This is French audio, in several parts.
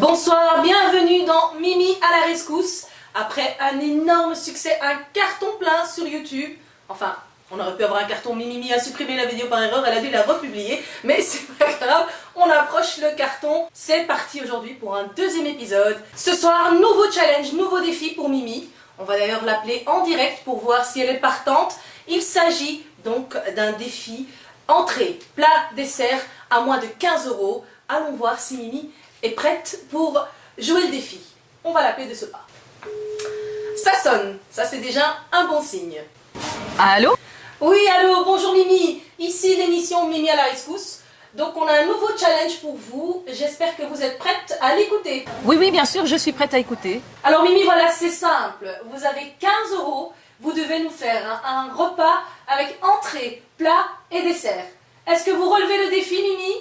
Bonsoir, bienvenue dans Mimi à la rescousse. Après un énorme succès, un carton plein sur YouTube. Enfin, on aurait pu avoir un carton. Mimi a supprimé la vidéo par erreur, elle a dû la republier. Mais c'est pas grave, on approche le carton. C'est parti aujourd'hui pour un deuxième épisode. Ce soir, nouveau challenge, nouveau défi pour Mimi. On va d'ailleurs l'appeler en direct pour voir si elle est partante. Il s'agit donc d'un défi entrée, plat, dessert à moins de 15 €. Allons voir si Mimi est prête pour jouer le défi. On va l'appeler de ce pas. Ça sonne, ça c'est déjà un bon signe. Allô? Oui, allô, bonjour Mimi. Ici l'émission Mimi à la rescousse. Donc on a un nouveau challenge pour vous. J'espère que vous êtes prête à l'écouter. Oui, bien sûr, je suis prête à écouter. Alors Mimi, voilà, c'est simple. Vous avez 15 €. Vous devez nous faire un repas avec entrée, plat et dessert. Est-ce que vous relevez le défi, Mimi?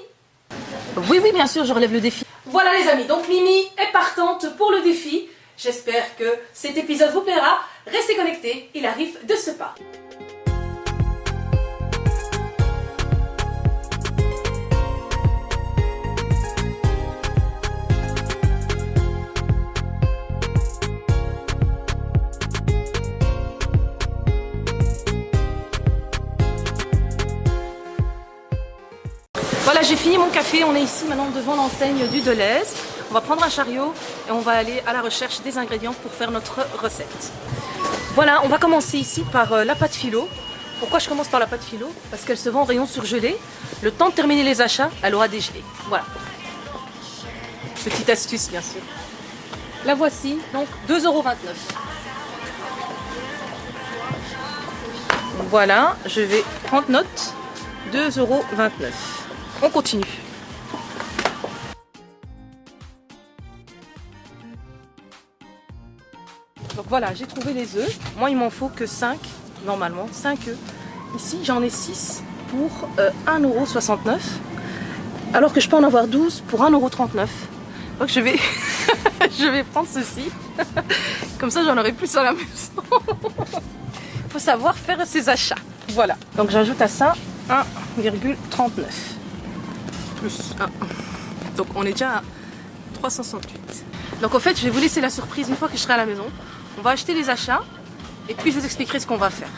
Oui, bien sûr, je relève le défi. Voilà les amis, donc Mimi est partante pour le défi. J'espère que cet épisode vous plaira. Restez connectés, il arrive de ce pas. Voilà, j'ai fini mon café. On est ici maintenant devant l'enseigne du Deleuze. On va prendre un chariot et on va aller à la recherche des ingrédients pour faire notre recette. Voilà, on va commencer ici par la pâte philo. Pourquoi je commence par la pâte philo? Parce qu'elle se vend en rayon surgelé. Le temps de terminer les achats, elle aura dégelé. Voilà. Petite astuce, bien sûr. La voici, donc 2,29 €. Voilà, je vais prendre note. 2,29 €. On continue. Donc voilà, j'ai trouvé les œufs. Moi, il m'en faut que 5, normalement, 5 œufs. Ici, j'en ai 6 pour 1,69 €. Alors que je peux en avoir 12 pour 1,39 €. Donc je vais, je vais prendre ceci. Comme ça, j'en aurai plus à la maison. Il faut savoir faire ses achats. Voilà. Donc j'ajoute à ça 1,39 € plus 1. Donc on est déjà à 368. Donc en fait, je vais vous laisser la surprise une fois que je serai à la maison. On va acheter les achats et puis je vous expliquerai ce qu'on va faire.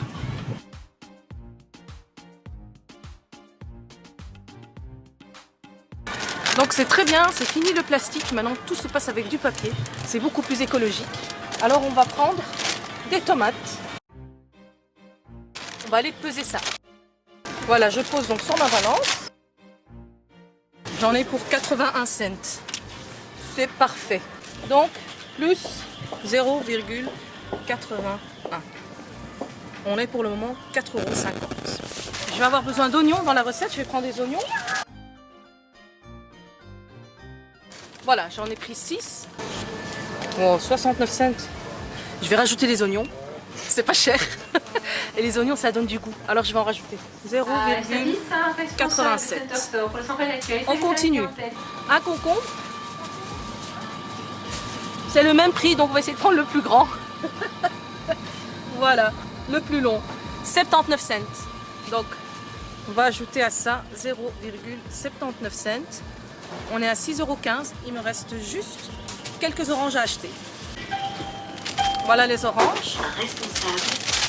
Donc c'est très bien, c'est fini le plastique. Maintenant tout se passe avec du papier. C'est beaucoup plus écologique. Alors on va prendre des tomates. On va aller peser ça. Voilà, je pose donc sur ma balance. J'en ai pour 81 cents. C'est parfait. Donc, plus 0,81. On est pour le moment 4,50 €. Je vais avoir besoin d'oignons dans la recette. Je vais prendre des oignons. Voilà, j'en ai pris 6. Oh, 69 cents. Je vais rajouter les oignons. C'est pas cher. Et les oignons, ça donne du goût. Alors je vais en rajouter 0,87. On continue. Un concombre. C'est le même prix, donc on va essayer de prendre le plus grand. Voilà, le plus long. 79 cents. Donc, on va ajouter à ça 0,79 cents. On est à 6,15 €. Il me reste juste quelques oranges à acheter. Voilà les oranges. Un responsable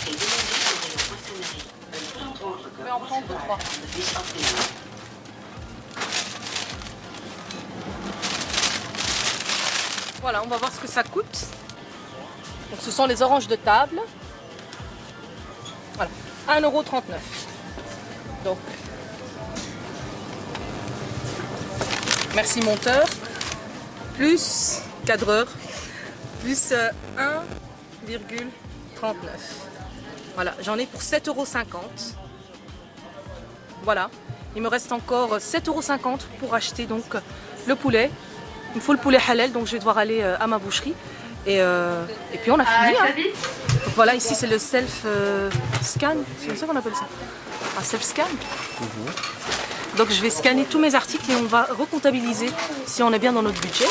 est demandé au rayon poissonnerie. Je vais en prendre 3. Voilà, on va voir ce que ça coûte. Donc ce sont les oranges de table. Voilà, 1,39 €. Donc, merci monteur. Plus cadreur. Plus 1,39 €. Voilà, j'en ai pour 7,50 €. Voilà, il me reste encore 7,50 € pour acheter donc le poulet. Il me faut le poulet halal, donc je vais devoir aller à ma boucherie. Et puis on a fini. Hein. Donc voilà, ici c'est le self-scan, c'est comme ça qu'on appelle ça. Un self-scan. Donc je vais scanner tous mes articles et on va recomptabiliser si on est bien dans notre budget.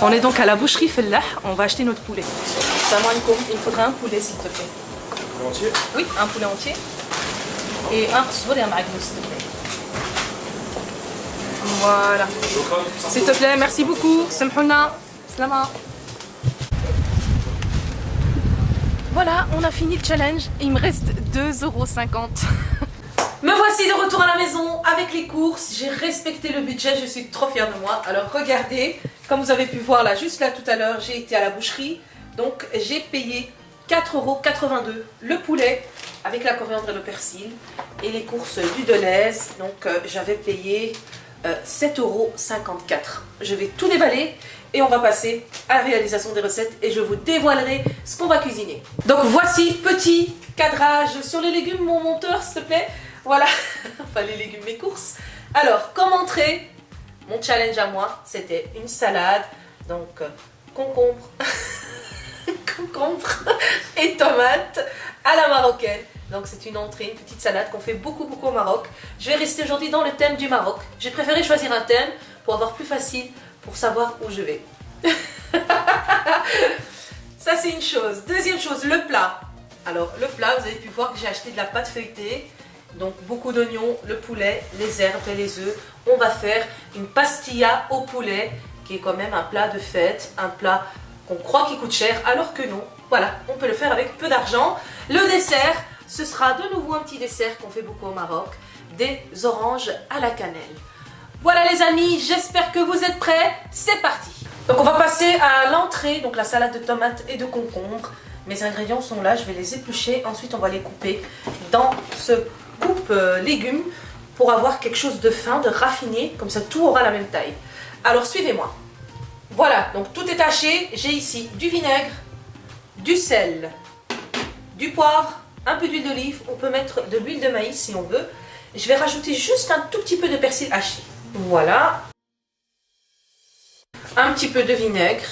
On est donc à la boucherie Fellah, on va acheter notre poulet. Salam alaikum, il me faudrait un poulet s'il te plaît. Un poulet entier? Oui, un poulet entier. Et un sourire à magnou s'il te plaît. Voilà. S'il te plaît, merci beaucoup. Samhouna. Slama. Voilà, on a fini le challenge. Il me reste 2,50 €. Me voici de retour à la maison avec les courses. J'ai respecté le budget, je suis trop fière de moi. Alors regardez, comme vous avez pu voir là, juste là tout à l'heure, j'ai été à la boucherie. Donc j'ai payé 4,82 € le poulet avec la coriandre et le persil. Et les courses du Deleuze, donc j'avais payé 7,54 €. Je vais tout déballer et on va passer à la réalisation des recettes et je vous dévoilerai ce qu'on va cuisiner. Donc voici, petit cadrage sur les légumes, mon monteur s'il te plaît. Voilà, enfin les légumes, mes courses. Alors, comme entrée, mon challenge à moi, c'était une salade. Donc, concombre, concombre et tomates à la marocaine. Donc c'est une entrée, une petite salade qu'on fait beaucoup au Maroc. Je vais rester aujourd'hui dans le thème du Maroc. J'ai préféré choisir un thème pour avoir plus facile pour savoir où je vais. Ça c'est une chose. Deuxième chose, le plat. Alors le plat, vous avez pu voir que j'ai acheté de la pâte feuilletée. Donc beaucoup d'oignons, le poulet, les herbes et les œufs. On va faire une pastilla au poulet qui est quand même un plat de fête, un plat qu'on croit qui coûte cher alors que non. Voilà, on peut le faire avec peu d'argent. Le dessert, ce sera de nouveau un petit dessert qu'on fait beaucoup au Maroc, des oranges à la cannelle. Voilà les amis, j'espère que vous êtes prêts, c'est parti. Donc on va passer à l'entrée, donc la salade de tomates et de concombres. Mes ingrédients sont là, je vais les éplucher, ensuite on va les couper dans ce coupe légumes pour avoir quelque chose de fin, de raffiné, comme ça tout aura la même taille. Alors suivez-moi. Voilà, donc tout est haché, j'ai ici du vinaigre, du sel, du poivre, un peu d'huile d'olive, on peut mettre de l'huile de maïs si on veut. Je vais rajouter juste un tout petit peu de persil haché. Voilà. Un petit peu de vinaigre,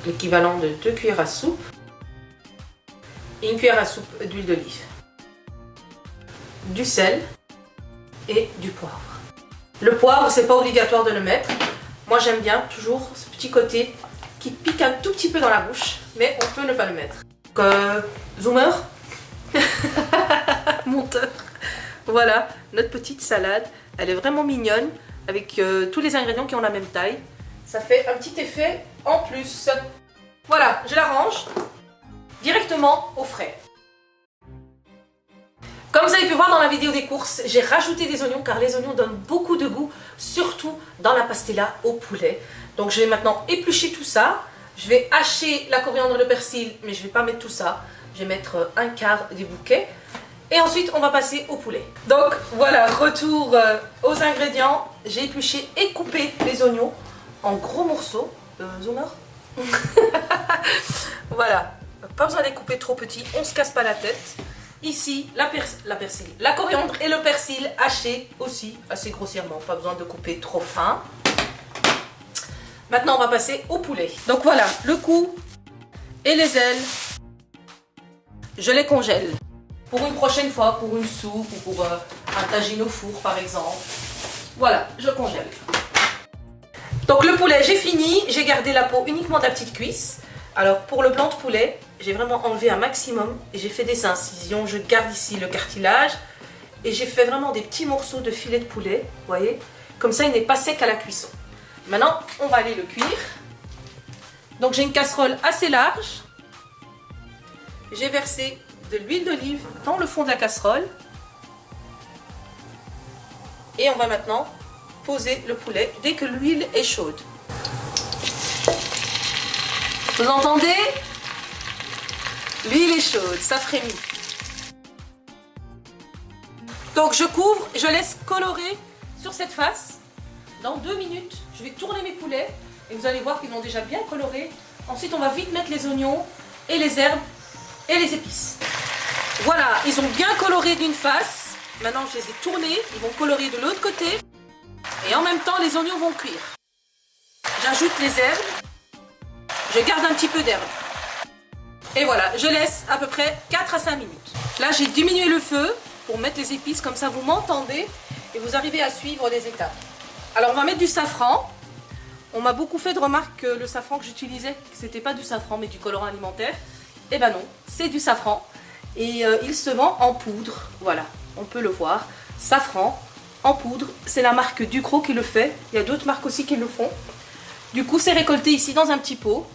l'équivalent de 2 cuillères à soupe. Et une cuillère à soupe d'huile d'olive. Du sel et du poivre. Le poivre, c'est pas obligatoire de le mettre. Moi, j'aime bien toujours ce petit côté qui pique un tout petit peu dans la bouche, mais on peut ne pas le mettre. Zoomer, monteur. Voilà, notre petite salade. Elle est vraiment mignonne avec tous les ingrédients qui ont la même taille. Ça fait un petit effet en plus. Voilà, je la range directement au frais. Comme vous avez pu voir dans la vidéo des courses, j'ai rajouté des oignons car les oignons donnent beaucoup de goût, surtout dans la pastilla au poulet. Donc je vais maintenant éplucher tout ça. Je vais hacher la coriandre et le persil, mais je ne vais pas mettre tout ça. Je vais mettre un quart du bouquet. Et ensuite, on va passer au poulet. Donc voilà, retour aux ingrédients. J'ai épluché et coupé les oignons en gros morceaux. Zoomer. Voilà, pas besoin de les couper trop petits, on ne se casse pas la tête. Ici, la coriandre et le persil hachés aussi, assez grossièrement, pas besoin de couper trop fin. Maintenant, on va passer au poulet. Donc voilà, le cou et les ailes, je les congèle. Pour une prochaine fois, pour une soupe ou pour un tagine au four par exemple. Voilà, je congèle. Donc le poulet, j'ai fini, j'ai gardé la peau uniquement de la petite cuisse. Alors pour le blanc de poulet, j'ai vraiment enlevé un maximum et j'ai fait des incisions. Je garde ici le cartilage et j'ai fait vraiment des petits morceaux de filet de poulet, vous voyez. Comme ça, il n'est pas sec à la cuisson. Maintenant, on va aller le cuire. Donc j'ai une casserole assez large. J'ai versé de l'huile d'olive dans le fond de la casserole. Et on va maintenant poser le poulet dès que l'huile est chaude. Vous entendez? L'huile est chaude, ça frémit. Donc je couvre, je laisse colorer sur cette face. Dans 2 minutes, je vais tourner mes poulets et vous allez voir qu'ils ont déjà bien coloré. Ensuite, on va vite mettre les oignons et les herbes et les épices. Voilà, ils ont bien coloré d'une face. Maintenant, je les ai tournés, ils vont colorer de l'autre côté. Et en même temps, les oignons vont cuire. J'ajoute les herbes. Je garde un petit peu d'herbe. Et voilà, je laisse à peu près 4 à 5 minutes. Là, j'ai diminué le feu pour mettre les épices, comme ça vous m'entendez et vous arrivez à suivre les étapes. Alors, on va mettre du safran. On m'a beaucoup fait de remarques que le safran que j'utilisais, que c'était pas du safran mais du colorant alimentaire. Eh ben non, c'est du safran. Et il se vend en poudre. Voilà, on peut le voir. Safran en poudre. C'est la marque Ducros qui le fait. Il y a d'autres marques aussi qui le font. Du coup, c'est récolté ici dans un petit pot.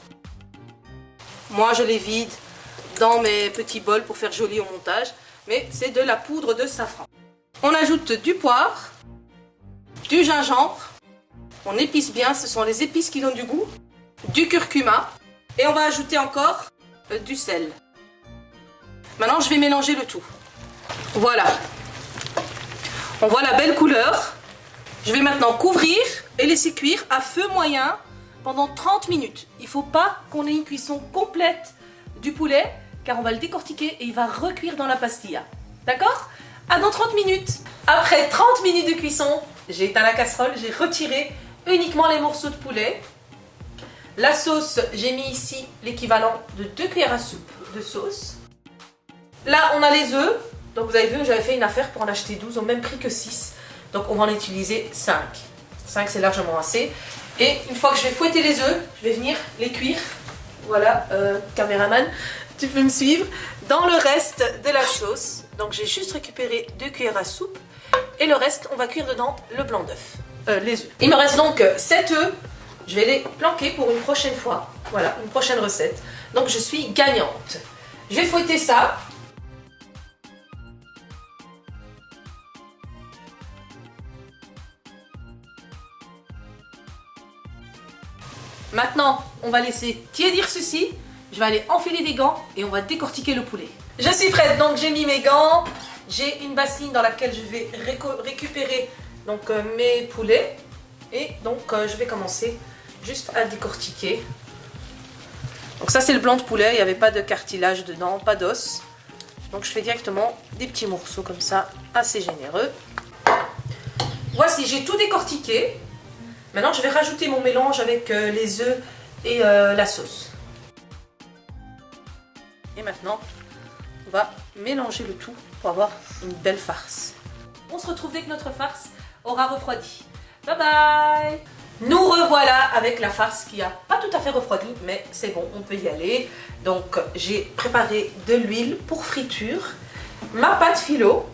Moi, je les vide dans mes petits bols pour faire joli au montage. Mais c'est de la poudre de safran. On ajoute du poivre, du gingembre. On épice bien, ce sont les épices qui donnent du goût. Du curcuma. Et on va ajouter encore du sel. Maintenant, je vais mélanger le tout. Voilà. On voit la belle couleur. Je vais maintenant couvrir et laisser cuire à feu moyen pendant 30 minutes. Il ne faut pas qu'on ait une cuisson complète du poulet, car on va le décortiquer et il va recuire dans la pastilla. D'accord? À dans 30 minutes. Après 30 minutes de cuisson, j'ai éteint la casserole, j'ai retiré uniquement les morceaux de poulet. La sauce, j'ai mis ici l'équivalent de 2 cuillères à soupe de sauce. Là, on a les œufs. Donc vous avez vu, j'avais fait une affaire pour en acheter 12 au même prix que 6. Donc on va en utiliser 5. 5, c'est largement assez. Et une fois que je vais fouetter les œufs, je vais venir les cuire. Voilà, caméraman, tu peux me suivre. Dans le reste de la sauce. Donc j'ai juste récupéré 2 cuillères à soupe. Et le reste, on va cuire dedans le blanc d'œuf. Les œufs. Il me reste donc 7 œufs. Je vais les planquer pour une prochaine fois. Voilà, une prochaine recette. Donc je suis gagnante. Je vais fouetter ça. Maintenant, on va laisser tiédir ceci. Je vais aller enfiler des gants et on va décortiquer le poulet. Je suis prête, donc j'ai mis mes gants. J'ai une bassine dans laquelle je vais récupérer donc, mes poulets. Et donc je vais commencer juste à décortiquer. Donc ça c'est le blanc de poulet, il n'y avait pas de cartilage dedans, pas d'os. Donc je fais directement des petits morceaux comme ça, assez généreux. Voici, j'ai tout décortiqué. Maintenant je vais rajouter mon mélange avec les œufs et la sauce. Et maintenant on va mélanger le tout pour avoir une belle farce. On se retrouve dès que notre farce aura refroidi. Bye bye! Nous revoilà avec la farce qui n'a pas tout à fait refroidi, mais c'est bon, on peut y aller. Donc j'ai préparé de l'huile pour friture, ma pâte philo.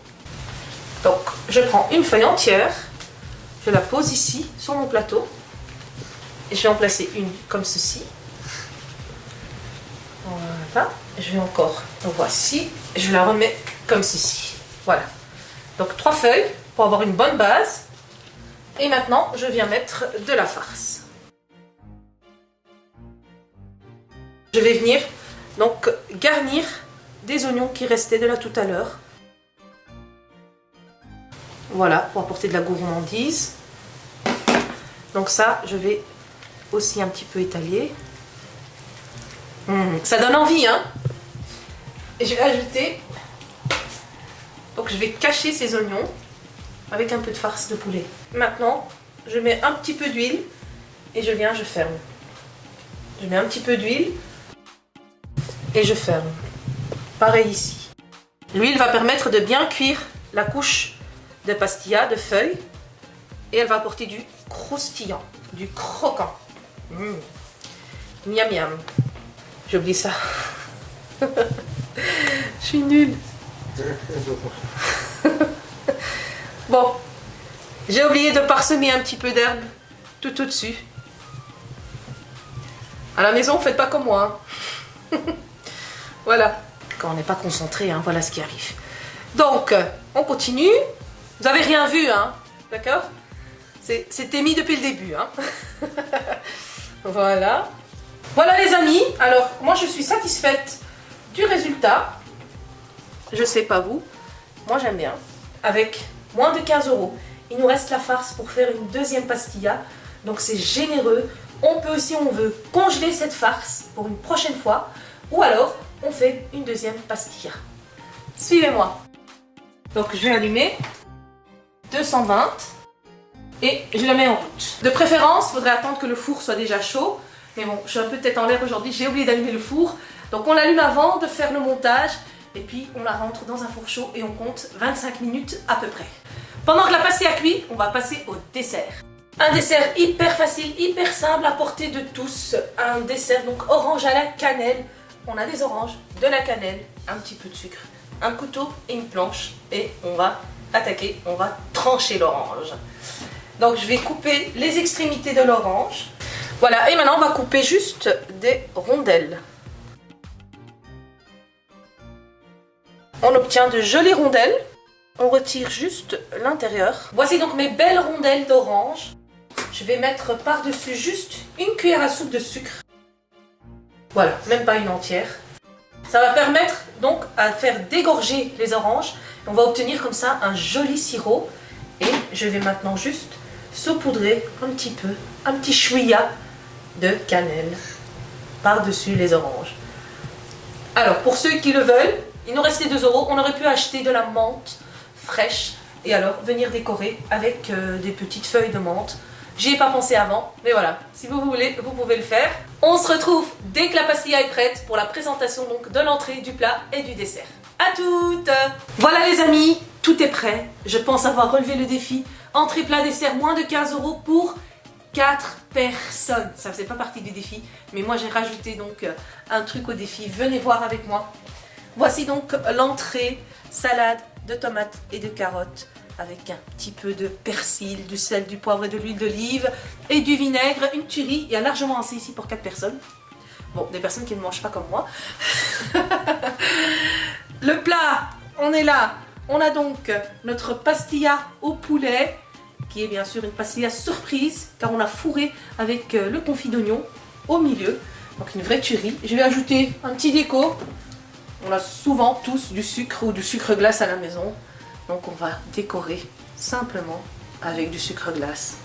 Donc je prends une feuille entière, je la pose ici sur mon plateau. Et je vais en placer une comme ceci. Voilà, je vais encore, donc voici, je la remets comme ceci. Voilà, donc 3 feuilles pour avoir une bonne base. Et maintenant, je viens mettre de la farce. Je vais venir donc garnir des oignons qui restaient de là tout à l'heure. Voilà, pour apporter de la gourmandise. Donc ça, je vais aussi un petit peu étaler. Ça donne envie, hein? Et je vais ajouter... Donc je vais cacher ces oignons avec un peu de farce de poulet. Maintenant, je mets un petit peu d'huile et je ferme. Je mets un petit peu d'huile et je ferme. Pareil ici. L'huile va permettre de bien cuire la couche de pastilla, de feuilles, et elle va apporter du croustillant, du croquant. Miam miam. J'ai oublié ça. Je suis nulle. Bon, j'ai oublié de parsemer un petit peu d'herbe tout au-dessus. À la maison, faites pas comme moi. Hein. Voilà. Quand on n'est pas concentré, hein, voilà ce qui arrive. Donc, on continue. Vous n'avez rien vu, hein, d'accord? C'était mis depuis le début. Hein. Voilà. Voilà les amis. Alors, moi je suis satisfaite du résultat. Je sais pas vous. Moi j'aime bien. Avec moins de 15 €. Il nous reste la farce pour faire une deuxième pastilla. Donc c'est généreux. On peut, si on veut, congeler cette farce pour une prochaine fois. Ou alors, on fait une deuxième pastilla. Suivez-moi. Donc je vais allumer 220 et je la mets en route. De préférence, il faudrait attendre que le four soit déjà chaud. Mais bon, je suis un peu tête en l'air aujourd'hui, j'ai oublié d'allumer le four. Donc on l'allume avant de faire le montage. Et puis on la rentre dans un four chaud et on compte 25 minutes à peu près. Pendant que la pastilla cuit, on va passer au dessert. Un dessert hyper facile, hyper simple à portée de tous. Un dessert donc orange à la cannelle. On a des oranges, de la cannelle, un petit peu de sucre, un couteau et une planche. Et on va attaquer, on va trancher l'orange. Donc je vais couper les extrémités de l'orange. Voilà, et maintenant on va couper juste des rondelles. On obtient de jolies rondelles. On retire juste l'intérieur. Voici donc mes belles rondelles d'orange. Je vais mettre par-dessus juste une cuillère à soupe de sucre. Voilà, même pas une entière. Ça va permettre donc à faire dégorger les oranges. On va obtenir comme ça un joli sirop. Et je vais maintenant juste saupoudrer un petit peu, un petit chouïa de cannelle par-dessus les oranges. Alors, pour ceux qui le veulent, il nous restait 2 €. On aurait pu acheter de la menthe fraîche et alors venir décorer avec des petites feuilles de menthe. J'y ai pas pensé avant, mais voilà, si vous voulez, vous pouvez le faire. On se retrouve dès que la pastilla est prête pour la présentation donc de l'entrée, du plat et du dessert. À toutes! Voilà les amis, tout est prêt. Je pense avoir relevé le défi. Entrée, plat, dessert, moins de 15 € pour 4 personnes. Ça faisait pas partie du défi, mais moi j'ai rajouté donc un truc au défi. Venez voir avec moi. Voici donc l'entrée, salade de tomates et de carottes avec un petit peu de persil, du sel, du poivre et de l'huile d'olive et du vinaigre, une tuerie. Il y a largement assez ici pour 4 personnes. Bon, des personnes qui ne mangent pas comme moi. Le plat, on est là. On a donc notre pastilla au poulet, qui est bien sûr une pastilla surprise, car on a fourré avec le confit d'oignon au milieu. Donc une vraie tuerie. Je vais ajouter un petit déco. On a souvent tous du sucre ou du sucre glace à la maison. Donc on va décorer simplement avec du sucre glace.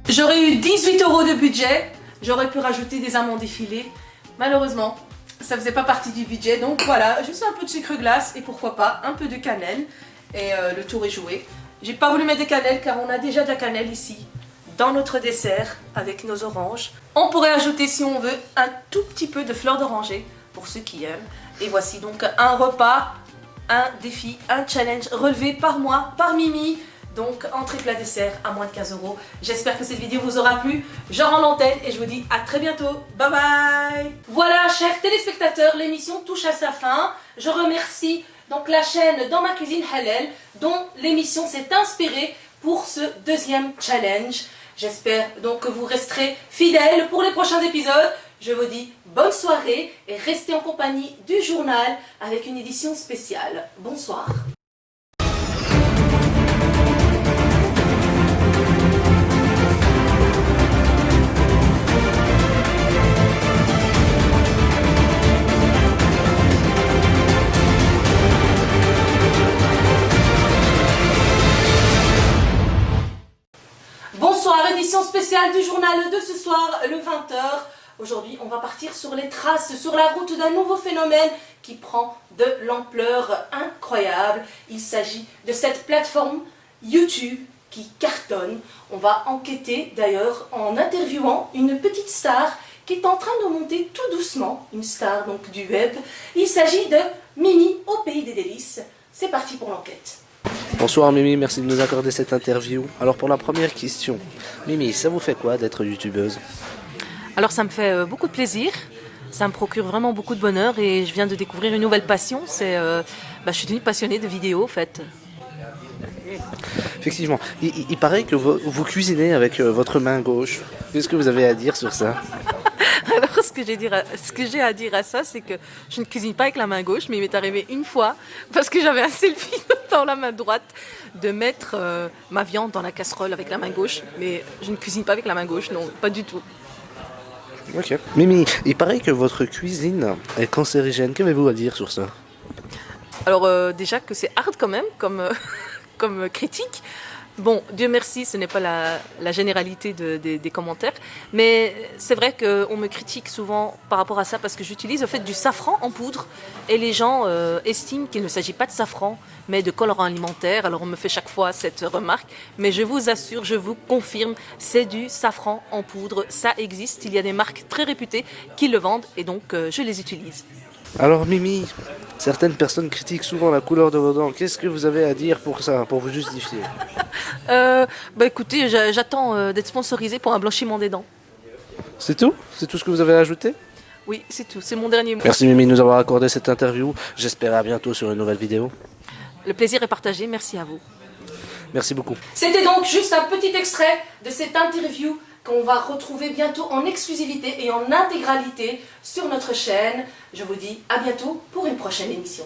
J'aurais eu 18 € de budget. J'aurais pu rajouter des amandes effilées. Malheureusement, ça faisait pas partie du budget. Donc voilà, juste un peu de sucre glace et pourquoi pas un peu de cannelle. Et le tour est joué. J'ai pas voulu mettre de cannelle car on a déjà de la cannelle ici dans notre dessert avec nos oranges. On pourrait ajouter si on veut un tout petit peu de fleur d'oranger pour ceux qui aiment. Et voici donc un repas, un défi, un challenge relevé par moi, par Mimi. Donc entrée, plat, dessert à moins de 15 €. J'espère que cette vidéo vous aura plu. Je rends l'antenne et je vous dis à très bientôt. Bye bye. Voilà, chers téléspectateurs, l'émission touche à sa fin. Je remercie donc la chaîne Dans ma cuisine halal, dont l'émission s'est inspirée pour ce deuxième challenge. J'espère donc que vous resterez fidèles pour les prochains épisodes. Je vous dis bonne soirée et restez en compagnie du journal avec une édition spéciale. Bonsoir. Bonsoir, édition spéciale du journal de ce soir, le 20 h. Aujourd'hui, on va partir sur les traces, sur la route d'un nouveau phénomène qui prend de l'ampleur incroyable. Il s'agit de cette plateforme YouTube qui cartonne. On va enquêter d'ailleurs en interviewant une petite star qui est en train de monter tout doucement, une star donc du web. Il s'agit de Mimi au pays des délices. C'est parti pour l'enquête. Bonsoir Mimi, merci de nous accorder cette interview. Alors pour la première question, Mimi, ça vous fait quoi d'être youtubeuse ? Alors ça me fait beaucoup de plaisir, ça me procure vraiment beaucoup de bonheur et je viens de découvrir une nouvelle passion, je suis devenue passionnée de vidéos en fait. Effectivement, il paraît que vous cuisinez avec votre main gauche. Qu'est-ce que vous avez à dire sur ça ? Alors ce que j'ai à dire à ça, c'est que je ne cuisine pas avec la main gauche, mais il m'est arrivé une fois, parce que j'avais un selfie dans la main droite, de mettre ma viande dans la casserole avec la main gauche, mais je ne cuisine pas avec la main gauche, non, pas du tout. Ok. Mimi, il paraît que votre cuisine est cancérigène. Qu'avez-vous à dire sur ça ? Alors déjà que c'est hard quand même, comme critique. Bon, Dieu merci, ce n'est pas la généralité des commentaires, mais c'est vrai qu'on me critique souvent par rapport à ça parce que j'utilise au fait du safran en poudre et les gens estiment qu'il ne s'agit pas de safran mais de colorant alimentaire. Alors on me fait chaque fois cette remarque, mais je vous assure, je vous confirme, c'est du safran en poudre, ça existe, il y a des marques très réputées qui le vendent et donc je les utilise. Alors Mimi, Certaines personnes critiquent souvent la couleur de vos dents. Qu'est-ce que vous avez à dire pour ça, pour vous justifier? Bah écoutez, j'attends d'être sponsorisé pour un blanchiment des dents. C'est tout? C'est tout ce que vous avez à ajouter? Oui, c'est tout, c'est mon dernier mot. Merci Mimi de nous avoir accordé cette interview. J'espère à bientôt sur une nouvelle vidéo. Le plaisir est partagé, merci à vous. Merci beaucoup. C'était donc juste un petit extrait de cette interview qu'on va retrouver bientôt en exclusivité et en intégralité sur notre chaîne. Je vous dis à bientôt pour une prochaine émission.